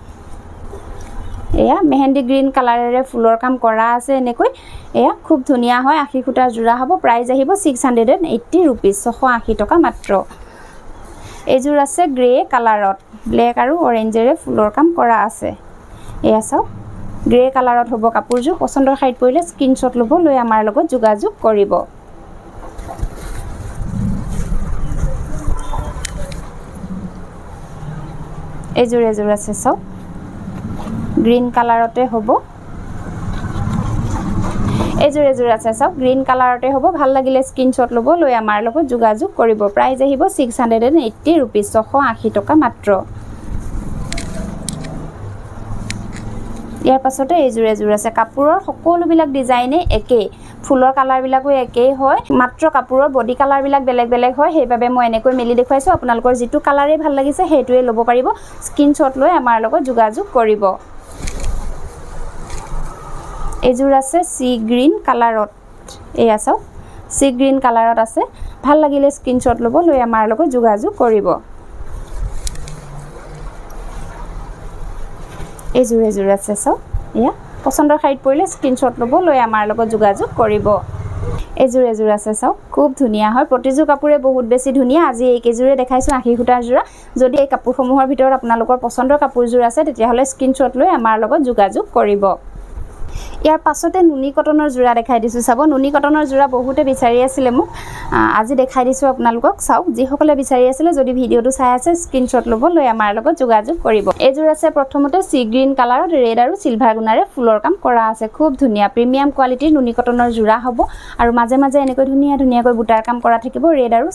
এয়া মেহেন্দি গ্ৰীন কালাৰেৰে ফুলৰ কাম কৰা আছে এনেকৈ এয়া খুব ধুনিয়া হয় আখি খুটাৰ জোৰা হ'ব প্ৰাইস আহিব 680 रुपीस 680 টকা মাত্ৰ। এইযোৰ আছে গ্ৰে কালাৰত ব্লেক আৰু অৰেঞ্জেৰে ফুলৰ কাম কৰা আছে এয়া চাওক গ্ৰে কালাৰত হ'ব কাপোৰযোৰ পছন্দৰ খাইত পৰিলে স্ক্ৰিনশ্বট ল'ব লৈ আমাৰ লগত যোগাযোগ কৰিব। এইযোৰ এযোৰ আছে চাওক গ্ৰীন কালাৰতে হ'ব এইযোৰ এযোৰ আছে চাওক গ্ৰীন কালাৰতে হ'ব ভাল লাগিলে স্ক্ৰিনশ্বট ল'ব লৈ আমাৰ লগত যোগাযোগ কৰিব প্ৰাইস আহিব 680 रुपीस 680 টকা মাত্ৰ। ইয়াৰ পাছতে এইযোৰ এযোৰ আছে কাপোৰৰ সকলো বিলাক ডিজাইনে একে ফুলৰ কালাৰ বিলাকো একেই হয় মাত্ৰ কাপোৰৰ বডি কালাৰ বিলাক বেলেগ বেলেগ হয় সেইভাবে মই এনেকৈ মেলি দেখুৱাইছো আপোনালোকৰ যেটো কালাৰে ভাল লাগিছে হেতুৱে ল'ব পাৰিব স্ক্ৰিনশ্বট লৈ আমাৰ লগত যোগাযোগ কৰিব। এইযোৰ আছে সি গ্ৰীন কালাৰত এয়া চাওক সি গ্ৰীন কালাৰত আছে ভাল লাগিলে স্ক্ৰিনশ্বট ল'ব লৈ আমাৰ লগত যোগাযোগ কৰিব। এইযোৰ এযোৰ আছে চাওক এয়া পছন্দৰ খাইত পৰিলে স্ক্ৰিনশ্বট ল'ব লৈ আমাৰ লগত যোগাযোগ কৰিব। এইযোৰ এযোৰ আছে চাওক খুব ধুনিয়া হয় প্ৰতিযোৰ কাপোৰে বহুত বেছি ধুনিয়া আজি এই কেজোৰে দেখাইছো আখি খুটাৰ জোৰা যদি এই কাপোৰসমূহৰ ভিতৰত আপোনালোকৰ পছন্দৰ কাপোৰযোৰ আছে তেতিয়া হলে স্ক্ৰিনশ্বট লৈ আমাৰ লগত যোগাযোগ কৰিব। ইয়াৰ পাছতে নুনি কটনৰ জোৰা দেখাই দিছোঁ চাব নুনি কটনৰ জোৰা বহুতে বিচাৰি আছিলে মোক আজি দেখাই দিছোঁ আপোনালোকক চাওক যিসকলে বিচাৰি আছিলে যদি ভিডিঅ'টো চাই আছে স্ক্ৰীনশ্বট ল'ব লৈ আমাৰ লগত যোগাযোগ কৰিব এইযোৰ আছে প্ৰথমতে সি গ্ৰীণ কালাৰত ৰেড আৰু সিলভাৰ গুণাৰে ফুলৰ কাম কৰা আছে খুব ধুনীয়া প্ৰিমিয়াম কোৱালিটিৰ নুনি কটনৰ জোৰা হ'ব আৰু মাজে মাজে এনেকৈ ধুনীয়া ধুনীয়াকৈ বুটাৰ কাম কৰা থাকিব ৰেড আৰু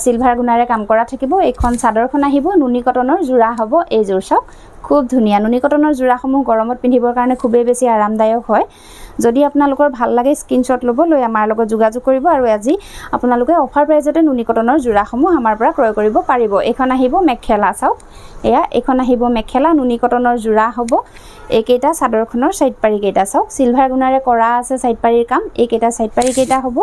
সিলভাৰ গুণাৰে কাম কৰা থাকিব এইখন চাদৰখন আহিব নুনি কটনৰ জোৰা হ'ব এইযোৰ চাওক খুব ধুনীয়া নুনি কটনৰ জোৰাসমূহ গৰমত পিন্ধিবৰ কাৰণে খুবেই বেছি আৰামদায়ক হয় যদি আপোনালোকৰ ভাল লাগে স্ক্ৰীনশ্বট ল'ব লৈ আমাৰ লগত যোগাযোগ কৰিব আৰু আজি আপোনালোকে অফাৰ প্ৰাইজতে নুনি কটনৰ জোৰাসমূহ আমাৰ পৰা ক্ৰয় কৰিব পাৰিব এইখন আহিব মেখেলা চাওক এয়া এইখন আহিব মেখেলা নুনি কটনৰ জোৰা হ'ব এইকেইটা চাদৰখনৰ সাইড পাৰি কেইটা চাওক সিলভাৰ গুণাৰে কৰা আছে সাইড পাৰিৰ কাম এইকেইটা সাইড পাৰি কেইটা হ'ব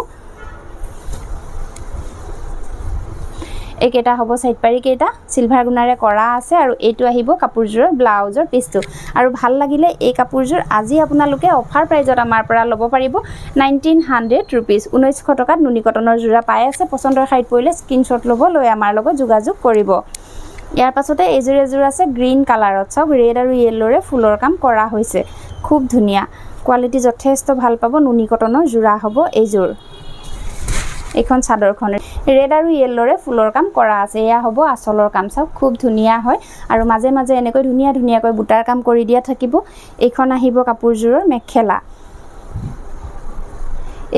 এইকেইটা হ'ব সাইড পাৰি কেইটা সিলভাৰ গুণাৰে কৰা আছে আৰু এইটো আহিব কাপোৰজোৰৰ ব্লাউজৰ পিছটো আৰু ভাল লাগিলে এই কাপোৰজোৰ আজি আপোনালোকে অফাৰ প্ৰাইজত আমাৰ পৰা ল'ব পাৰিব 1900 रुपीस 1900 টকাত নুনি কটনৰ জোৰা পাই আছে পছন্দৰ সাইড পৰিলে স্ক্ৰীনশ্বট ল'ব লৈ আমাৰ লগত যোগাযোগ কৰিব ইয়াৰ পাছতে এইযোৰ এযোৰ আছে গ্ৰীণ কালাৰত চাওক ৰেড আৰু ইয়েলোৰে ফুলৰ কাম কৰা হৈছে খুব ধুনীয়া কোৱালিটি যথেষ্ট ভাল পাব নুনি কটনৰ জোৰা হ'ব এইযোৰ এইখন চাদৰখন ৰেড আৰু ইয়েলোৰে ফুলৰ কাম কৰা আছে এয়া হ'ব আচলৰ কাম চাওক খুব ধুনীয়া হয় আৰু মাজে মাজে এনেকৈ ধুনীয়া ধুনীয়াকৈ বুটাৰ কাম কৰি দিয়া থাকিব এইখন আহিব কাপোৰজোৰৰ মেখেলা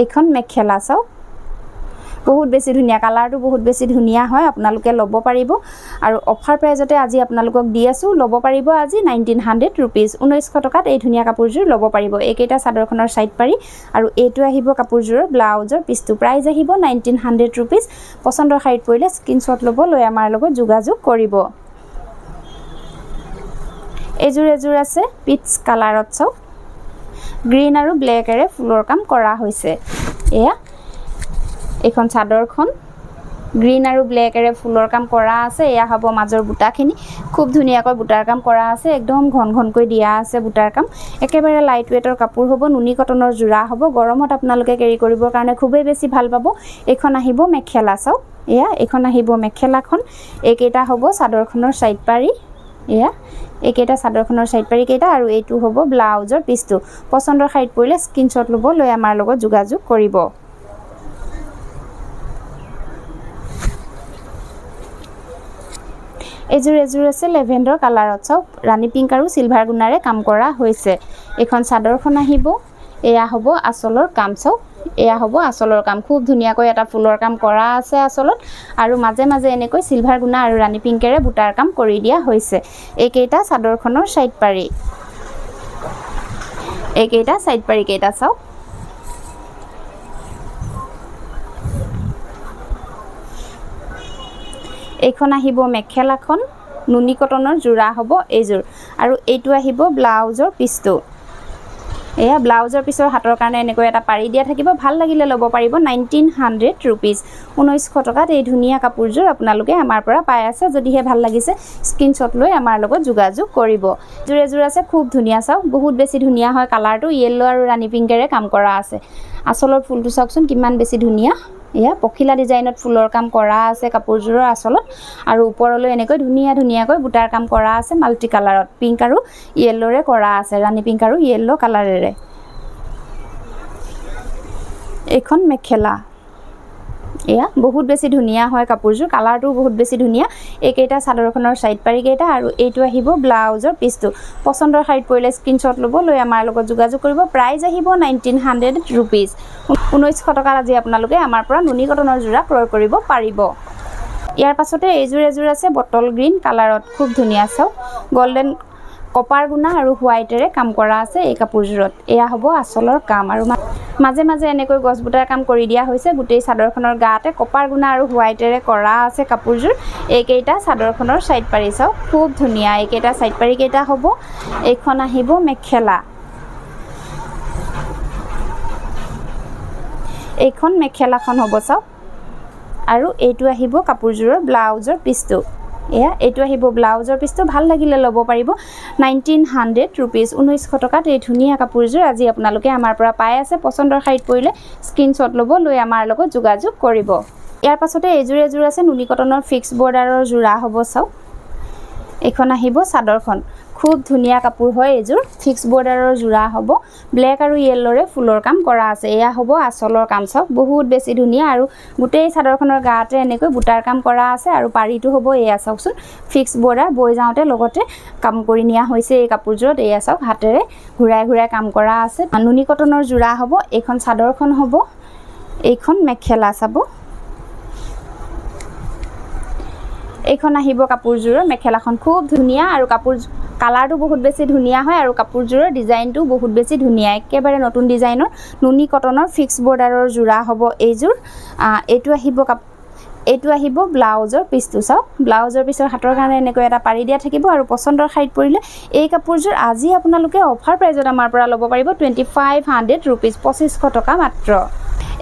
এইখন মেখেলা চাওক বহুত বেছি ধুনীয়া কালাৰটো বহুত বেছি ধুনীয়া হয় আপোনালোকে ল'ব পাৰিব আৰু অফাৰ প্ৰাইজতে আজি আপোনালোকক দি আছো ল'ব পাৰিব আজি 1900 रुपीस 1900 টকাত এই ধুনীয়া কাপোৰজোৰ ল'ব পাৰিব এইকেইটা চাদৰখনৰ সাইড পাৰি আৰু এইটো আহিব কাপোৰজোৰৰ ব্লাউজৰ পিছটো প্ৰাইজ আহিব 1900 रुपीस পছন্দৰ সাইড পৰিলে স্ক্ৰীনশ্বট ল'ব লৈ আমাৰ লগত যোগাযোগ কৰিব এইযোৰ এযোৰ আছে পিচ কালাৰত চাওক গ্ৰীণ আৰু ব্লেকৰে ফুলৰ কাম কৰা হৈছে এয়া এইখন চাদৰখন গ্ৰীণ আৰু ব্লেকৰে ফুলৰ কাম কৰা আছে এয়া হ'ব মাজৰ বুটাখিনি খুব ধুনীয়াকৈ বুটাৰ কাম কৰা আছে একদম ঘন ঘনকৈ দিয়া আছে বুটাৰ কাম একেবাৰে লাইট ওয়েটৰ কাপোৰ হ'ব নুনি কটনৰ জোৰা হ'ব গৰমত আপোনালোকে কেৰি কৰিবৰ কাৰণে খুবেই বেছি ভাল পাব এইখন আহিব মেখেলা চাওক এয়া এইখন আহিব মেখেলাখন এইকেইটা হ'ব চাদৰখনৰ সাইড পাৰি এয়া এইকেইটা চাদৰখনৰ সাইড পাৰি কেইটা আৰু এইটো হ'ব ব্লাউজৰ পিছটো পছন্দৰ সাইড পৰিলে স্ক্ৰীনশ্বট ল'ব লৈ আমাৰ লগত যোগাযোগ কৰিব এইযোৰ এযোৰ আছে লেভেণ্ডাৰ কালাৰত চাওক ৰাণী পিংক আৰু সিলভাৰ গুণাৰে কাম কৰা হৈছে এইখন চাদৰখন আহিব এয়া হ'ব আচলৰ কাম চাওক এয়া হ'ব আচলৰ কাম খুব ধুনীয়াকৈ এটা ফুলৰ কাম কৰা আছে আচলত আৰু মাজে মাজে এনেকৈ সিলভাৰ গুণা আৰু ৰাণী পিংকেৰে বুটাৰ কাম কৰি দিয়া হৈছে এইকেইটা চাদৰখনৰ সাইড পাৰি এইকেইটা সাইড পাৰি কেইটা চাওক এইখন আহিব মেখেলাখন নুনি কটনৰ জোৰা হ'ব এইযোৰ আৰু এইটো আহিব ব্লাউজৰ পিছটো এয়া ব্লাউজৰ পিছৰ হাতৰ কাৰণে এনেকৈ এটা পাৰি দিয়া থাকিব ভাল লাগিলে ল'ব পাৰিব 1900 रुपीस 1900 টকাত এই ধুনীয়া কাপোৰজোৰ আপোনালোকে আমাৰ পৰা পাই আছে যদিহে ভাল লাগিছে স্ক্ৰীনশ্বট লৈ আমাৰ লগত যোগাযোগ কৰিব জোৰে জোৰে আছে খুব ধুনীয়া চাওক বহুত বেছি ধুনীয়া হয় কালাৰটো ইয়েলো আৰু ৰাণী পিংকেৰে কাম কৰা আছে আচলৰ ফুলটো চাওকচোন কিমান বেছি ধুনীয়া এয়া পখিলা ডিজাইনত ফুলৰ কাম কৰা আছে কাপোৰজোৰৰ আচলত আৰু ওপৰলৈ এনেকৈ ধুনীয়া ধুনীয়াকৈ বুটাৰ কাম কৰা আছে মাল্টি কালাৰত পিংক আৰু ইয়েলোৰে কৰা আছে ৰাণী পিংক আৰু ইয়েলো কালাৰেৰে এইখন মেখেলা এয়া বহুত বেছি ধুনীয়া হয় কাপোৰজোৰ কালাৰটো বহুত বেছি ধুনীয়া এইকেইটা চাদৰখনৰ সাইড পাৰি কেইটা আৰু এইটো আহিব ব্লাউজৰ পিছটো পছন্দৰ সাইড পৰিলে স্ক্ৰীনশ্বট ল'ব লৈ আমাৰ লগত যোগাযোগ কৰিব প্ৰাইজ আহিব 1900 रुपीस 1900 টকাত আজি আপোনালোকে আমাৰ পৰা নুনি কটনৰ জোৰা ক্ৰয় কৰিব পাৰিব ইয়াৰ পাছতে এইযোৰ এযোৰ আছে বটল গ্ৰীণ কালাৰত খুব ধুনীয়া চাওক গোল্ডেন কপাৰ গুণা আৰু হোৱাইটেৰে কাম কৰা আছে এই কাপোৰজোৰত এয়া হ'ব আচলৰ কাম আৰু মাজে মাজে এনেকৈ গছ বুটাৰ কাম কৰি দিয়া হৈছে গোটেই চাদৰখনৰ গাতে কপাৰ গুণা আৰু হোৱাইটেৰে কৰা আছে কাপোৰজোৰ এইকেইটা চাদৰখনৰ সাইড পাৰি চাওক খুব ধুনীয়া এইকেইটা সাইড পাৰি কেইটা হ'ব এইখন আহিব মেখেলা এইখন মেখেলাখন হ'ব চাওক আৰু এইটো আহিব কাপোৰজোৰৰ ব্লাউজৰ পিছটো এয়া এইটো আহিব ব্লাউজৰ পিছটো ভাল লাগিলে ল'ব পাৰিব 1900 रुपीस 1900 টকাত এই ধুনীয়া কাপোৰজোৰ আজি আপোনালোকে আমাৰ পৰা পাই আছে পছন্দৰ সাইড পৰিলে স্ক্ৰীনশ্বট ল'ব লৈ আমাৰ লগত যোগাযোগ কৰিব ইয়াৰ পাছতে এইযোৰ এযোৰ আছে নুনি কটনৰ ফিক্স বৰ্ডাৰৰ জোৰা হ'ব চাওক এইখন আহিব চাদৰখন খুব ধুনীয়া কাপোৰ হয় এইযোৰ ফিক্স বৰ্ডাৰৰ জোৰা হ'ব ব্লেক আৰু ইয়েলৰে ফুলৰ কাম কৰা আছে এয়া হ'ব আচলৰ কাম চাওক বহুত বেছি ধুনীয়া আৰু গোটেই চাদৰখনৰ গাতে এনেকৈ বুটাৰ কাম কৰা আছে আৰু পাৰিটো হ'ব এয়া চাওকচোন ফিক্স বৰ্ডাৰ বৈ যাওঁতে লগতে কাম কৰি নিয়া হৈছে এই কাপোৰযোৰত এয়া চাওক হাতেৰে ঘূৰাই ঘূৰাই কাম কৰা আছে নুনি কটনৰ জোৰা হ'ব এইখন চাদৰখন হ'ব এইখন মেখেলা চাব এইখন আহিব কাপোৰযোৰৰ মেখেলাখন খুব ধুনীয়া আৰু কাপোৰ কালাৰটো বহুত বেছি ধুনীয়া হয় আৰু কাপোৰযোৰৰ ডিজাইনটো বহুত বেছি ধুনীয়া একেবাৰে নতুন ডিজাইনৰ নুনি কটনৰ ফিক্স বৰ্ডাৰৰ জোৰা হ'ব এইযোৰ এইটো আহিব ব্লাউজৰ পিচটো চাওক ব্লাউজৰ পিছৰ হাতৰ কাৰণে এনেকৈ এটা পাৰি দিয়া থাকিব আৰু পছন্দৰ খাইত পৰিলে এই কাপোৰযোৰ আজি আপোনালোকে অফাৰ প্ৰাইজত আমাৰ পৰা ল'ব পাৰিব 2500 रुपीस 2500 টকা মাত্ৰ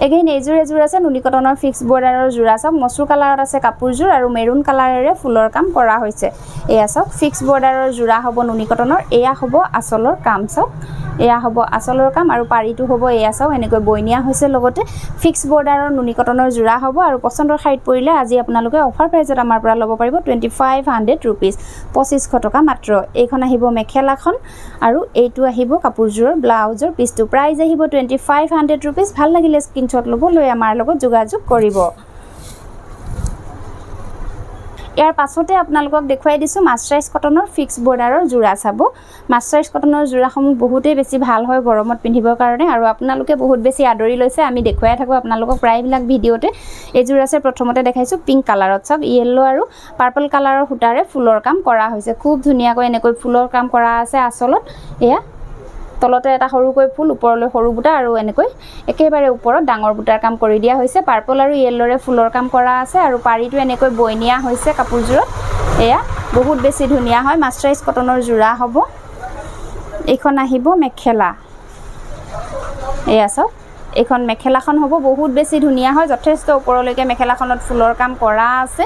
এগেইন এইযোৰ আছে নুনি কটনৰ ফিক্স বৰ্ডাৰৰ জোৰা চাওক মসুৰ কালাৰত আছে কাপোৰযোৰ আৰু মেৰুন কালাৰেৰে ফুলৰ কাম কৰা হৈছে এয়া চাওক ফিক্স বৰ্ডাৰৰ জোৰা হ'ব নুনি কটনৰ এয়া হ'ব আচলৰ কাম চাওক এয়া হ'ব আচলৰ কাম আৰু পাৰিটো হ'ব এয়া চাওক এনেকৈ বইনিয়া হৈছে লগতে ফিক্স বৰ্ডাৰৰ নুনি কটনৰ জোৰা হ'ব আৰু পছন্দৰ খাইত পৰিলে আজি আপোনালোকে অফাৰ প্ৰাইজত আমাৰ পৰা ল'ব পাৰিব 2500 रुपीस 2500 টকা মাত্ৰ এইখন আহিব মেখেলাখন আৰু এইটো আহিব কাপোৰযোৰৰ ব্লাউজৰ পিচটো প্ৰাইস আহিব 2500 रुपीस ভাল লাগিলে স্ক্ৰিনশ্বট ল'ব লৈ আমাৰ লগত যোগাযোগ কৰিব ইয়াৰ পাছতে আপোনালোকক দেখুৱাই দিছো মাস্টাৰাইজ কটনৰ ফিক্স বৰ্ডাৰৰ জোৰা চাব মাস্টাৰাইজ কটনৰ জোৰাসমূহ বহুতেই বেছি ভাল হয় গৰমত পিন্ধিবৰ কাৰণে আৰু আপোনালোকে বহুত বেছি আদৰি লৈছে আমি দেখুৱাই থাকো আপোনালোকক প্ৰায়বিলাক ভিডিওতে এইযোৰ আছে প্ৰথমতে দেখাইছো পিংক কালাৰত চাওক ইয়েলো আৰু পাৰ্পল কালাৰৰ সূতাৰে ফুলৰ কাম কৰা হৈছে খুব ধুনীয়াকৈ এনেকৈ ফুলৰ কাম কৰা আছে আসলত এয়া তলতে এটা সৰুকৈ ফুল ওপৰলৈ সৰু বুটা আৰু এনেকৈ একেবাৰে ওপৰত ডাঙৰ বুটাৰ কাম কৰি দিয়া হৈছে পাৰ্পল আৰু ইয়েলৰে ফুলৰ কাম কৰা আছে আৰু পাৰিটো এনেকৈ বইনিয়া হৈছে কাপোৰযোৰত এয়া বহুত বেছি ধুনীয়া হয় মাস্টাৰাইজ কটনৰ জোৰা হ'ব এইখন আহিব মেখেলা এয়া চাওক এইখন মেখেলাখন হ'ব বহুত বেছি ধুনীয়া হয় যথেষ্ট ওপৰলৈকে মেখেলাখনত ফুলৰ কাম কৰা আছে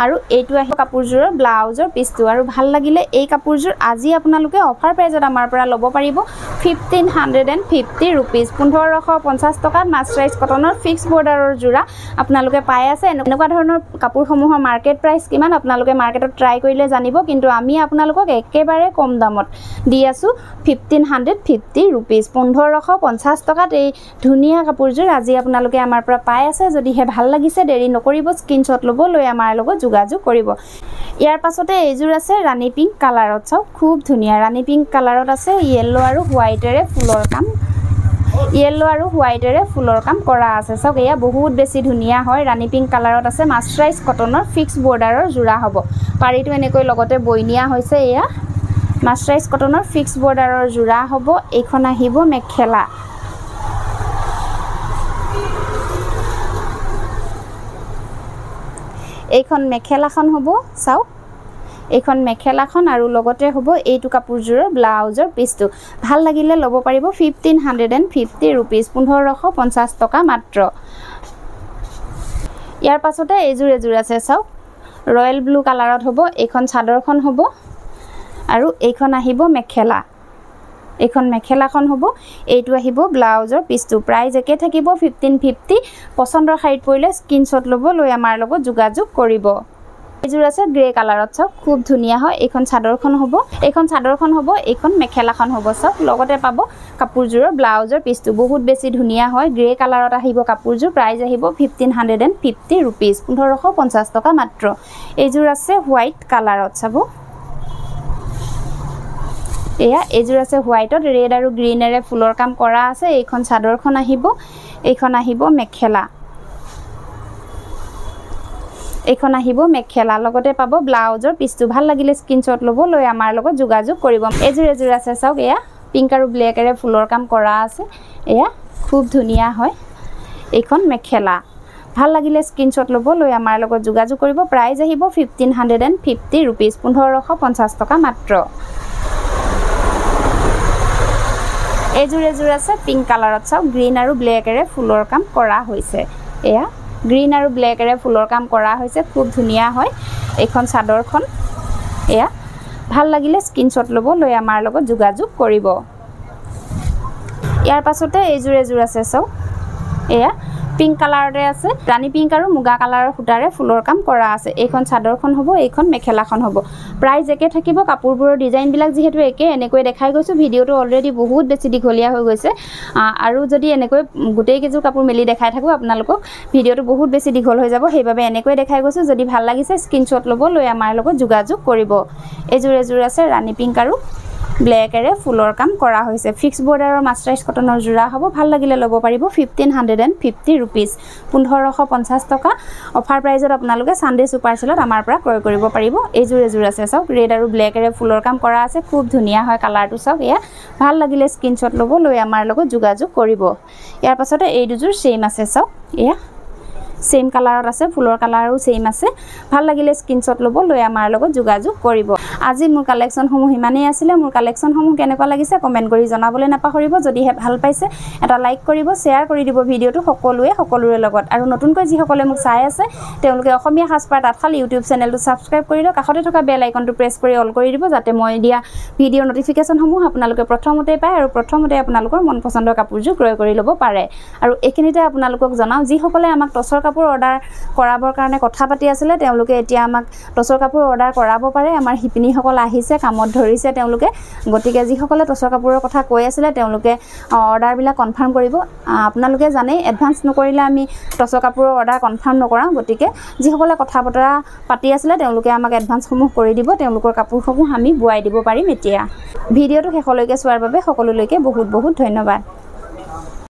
আৰু এইটো আহিব কাপোৰযোৰৰ ব্লাউজৰ পিচটো আৰু ভাল লাগিলে এই কাপোৰযোৰ আজি আপোনালোকে অফাৰ প্ৰাইজত আমাৰ পৰা ল'ব পাৰিব 1550 रुपीस 1550 টকাত মাস্টাৰাইজ কটনৰ ফিক্স বৰ্ডাৰৰ জোৰা আপোনালোকে পাই আছে এনেকুৱা ধৰণৰ কাপোৰসমূহৰ মাৰ্কেট প্ৰাইস কিমান আপোনালোকে মাৰ্কেটত ট্ৰাই কৰিলে জানিব কিন্তু আমি আপোনালোকক একেবাৰে কম দামত দি আছো 1550 रुपीस 1550 টকাত এই ধুনীয়া কাপোৰযোৰ আজি আপোনালোকে আমাৰ পৰা পাই আছে যদি হে ভাল লাগিছে দেৰি নকৰিব স্ক্ৰিনশ্বট ল'ব লৈ আমাৰ লগত যোগাযোগ কৰিব ইয়াৰ পাছতে এইযোৰ আছে ৰাণী পিংক কালাৰত চাওক খুব ধুনীয়া ৰাণী পিংক কালাৰত আছে ইয়েলো আৰু হোৱাইটেৰে ফুলৰ কাম কৰা আছে চাওক এয়া বহুত বেছি ধুনীয়া হয় ৰাণী পিংক কালাৰত আছে মাস্টাৰাইজ কটনৰ ফিক্স বৰ্ডাৰৰ জোৰা হ'ব পাৰিটো এনেকৈ লগতে বইনিয়া হৈছে এয়া মাস্টাৰাইজ কটনৰ ফিক্স বৰ্ডাৰৰ জোৰা হ'ব এইখন আহিব মেখেলা এইখন মেখেলাখন হ'ব চাওক এইখন মেখেলাখন আৰু লগতে হ'ব এইটো কাপোৰযোৰৰ ব্লাউজৰ পিচটো ভাল লাগিলে ল'ব পাৰিব 1550 रुपीस 1550 টকা মাত্ৰ ইয়াৰ পাছতে এইযোৰ আছে চাওক ৰয়েল ব্লু কালাৰত হ'ব এইখন চাদৰখন হ'ব আৰু এইখন আহিব মেখেলা এইখন মেখেলাখন হ'ব এইটো আহিব ব্লাউজৰ পিচটো প্ৰাইস একে থাকিব 1550 পছন্দৰ খাইত পৰিলে স্ক্ৰিনশ্বট ল'ব লৈ আমাৰ লগত যোগাযোগ কৰিব এইযোৰ আছে গ্ৰে কালাৰত চাওক খুব ধুনীয়া হয় এইখন চাদৰখন হ'ব এইখন মেখেলাখন হ'ব চাওক লগতে পাব কাপোৰযোৰৰ ব্লাউজৰ পিচটো বহুত বেছি ধুনীয়া হয় গ্ৰে কালাৰত আহিব কাপোৰযোৰ প্ৰাইস আহিব 1550 रुपीस 1550 টকা মাত্ৰ এইযোৰ আছে হোৱাইট কালাৰত চাব এয়া এইযোৰ আছে হোৱাইটত ৰেড আৰু গ্ৰীনেৰে ফুলৰ কাম কৰা আছে এইখন চাদৰখন আহিব মেখেলা লগতে পাব ব্লাউজৰ পিচটো ভাল লাগিলে স্ক্ৰিনশ্বট ল'ব লৈ আমাৰ লগত যোগাযোগ কৰিব এইযোৰ আছে চাওক এয়া পিংক আৰু ব্লেকেৰে ফুলৰ কাম কৰা আছে এয়া খুব ধুনীয়া হয় এইখন মেখেলা ভাল লাগিলে স্ক্ৰিনশ্বট ল'ব লৈ আমাৰ লগত যোগাযোগ কৰিব প্ৰাইস আহিব 1550 रुपीस 1550 টকা মাত্ৰ এইযোৰ আছে পিংক কালাৰত চাওক গ্ৰীন আৰু ব্লেকেৰে ফুলৰ কাম কৰা হৈছে এয়া গ্ৰীন আৰু ব্লেকেৰে ফুলৰ কাম কৰা হৈছে খুব ধুনীয়া হয় এইখন চাদৰখন এয়া ভাল লাগিলে স্ক্ৰিনশ্বট ল'ব লৈ আমাৰ লগত যোগাযোগ কৰিব ইয়াৰ পাছতে এইযোৰ আছে চাওক এয়া পিংক কালাৰতে আছে ৰাণী পিংক আৰু মুগা কালাৰৰ সূতাৰে ফুলৰ কাম কৰা আছে এইখন চাদৰখন হ'ব এইখন মেখেলাখন হ'ব প্ৰাইস একে থাকিব কাপোৰবোৰৰ ডিজাইনবিলাক যেহেতু একে এনেকৈ দেখাই গৈছো ভিডিওটো অলৰেডি বহুত বেছি দীঘলীয়া হৈ গৈছে আৰু যদি এনেকৈ গোটেই কেজোৰ কাপোৰ মেলি দেখাই থাকো আপোনালোকক ভিডিওটো বহুত বেছি দীঘল হৈ যাব সেইবাবে এনেকৈ দেখাই গৈছো যদি ভাল লাগিছে স্ক্ৰিনশ্বট ল'ব লৈ আমাৰ লগত যোগাযোগ কৰিব এজোৰ আছে ৰাণী পিংক আৰু ব্লেকেৰে ফুলৰ কাম কৰা হৈছে ফিক্স বৰ্ডাৰৰ মাস্টাৰাইজ কটনৰ জোৰা হ'ব ভাল লাগিলে ল'ব পাৰিব 1550 रुपीस 1550 টকা অফাৰ প্ৰাইজত আপোনালোকে সানডে সুপাৰ সেলত আমাৰ পৰা ক্ৰয় কৰিব পাৰিব এজোৰ আছে চাওক ৰেড আৰু ব্লেকেৰে ফুলৰ কাম কৰা আছে খুব ধুনিয়া হয় কালাৰটো চাওক এয়া ভাল লাগিলে স্ক্ৰিনশ্বট ল'ব লৈ আমাৰ লগত যোগাযোগ কৰিব ইয়াৰ পাছতে এই দুজোৰ সেম আছে চাওক এয়া सेम कलर আছে ফুলৰ কালাৰো সেম আছে ভাল লাগিলে স্ক্ৰিনশ্বট ল'ব লৈ আমাৰ লগত যোগাযোগ কৰিব আজি মোৰ কালেকচন সমূহ ইমানেই আছিল মোৰ কালেকচন সমূহ কেনেকুৱা লাগিছে কমেন্ট কৰি জনাবলৈ নাপাহৰিব যদি ভাল পাইছে এটা লাইক কৰিব শেয়াৰ কৰি দিব ভিডিওটো সকলোৰে লগত আৰু নতুনকৈ যি সকলে মোক চাই আছে তেওঁলোকে অসমীয়া হাসপাৰ তাঁতশাল ইউটিউব চেনেলটো সাবস্ক্ৰাইব কৰি লওক কাষতে থকা বেল আইকনটো প্ৰেছ কৰি অল কৰি দিব যাতে মই দিয়া ভিডিও নটিফিকেশন সমূহ আপোনালোকে প্ৰথমতে পায় আৰু প্ৰথমতে আপোনালোকৰ মন পছন্দৰ কাপোৰযোৰ ক্ৰয় কৰি ল'ব পাৰে আৰু এখিনিতে আপোনালোকক জনাও যি সকলে আমাক টছৰ কাপোৰ অৰ্ডাৰ কৰাবৰ কাৰণে কথা পাতি আছিল তেওঁলোকে এতিয়া আমাক টছৰ কাপোৰ অৰ্ডাৰ কৰাব পাৰে আমাৰ হিপিনী সকল আহিছে কামত ধৰিছে তেওঁলোকে গতিকে যি সকলে টছৰ কাপোৰৰ কথা কৈ আছিল তেওঁলোকে অৰ্ডাৰ বিলাক কনফাৰ্ম কৰিব আপোনালোকে জানে এডভান্স নকৰিলে আমি টছৰ কাপোৰৰ অৰ্ডাৰ কনফাৰ্ম নকৰাও গতিকে যি সকলে কথা বতৰা পাতি আছিল তেওঁলোকে আমাক এডভান্স সমূহ কৰি দিব তেওঁলোকৰ কাপোৰসমূহ আমি বুৱাই দিব পাৰিম এতিয়া ভিডিওটো শেষলৈকে চোৱাৰ বাবে সকলোলৈকে বহুত ধন্যবাদ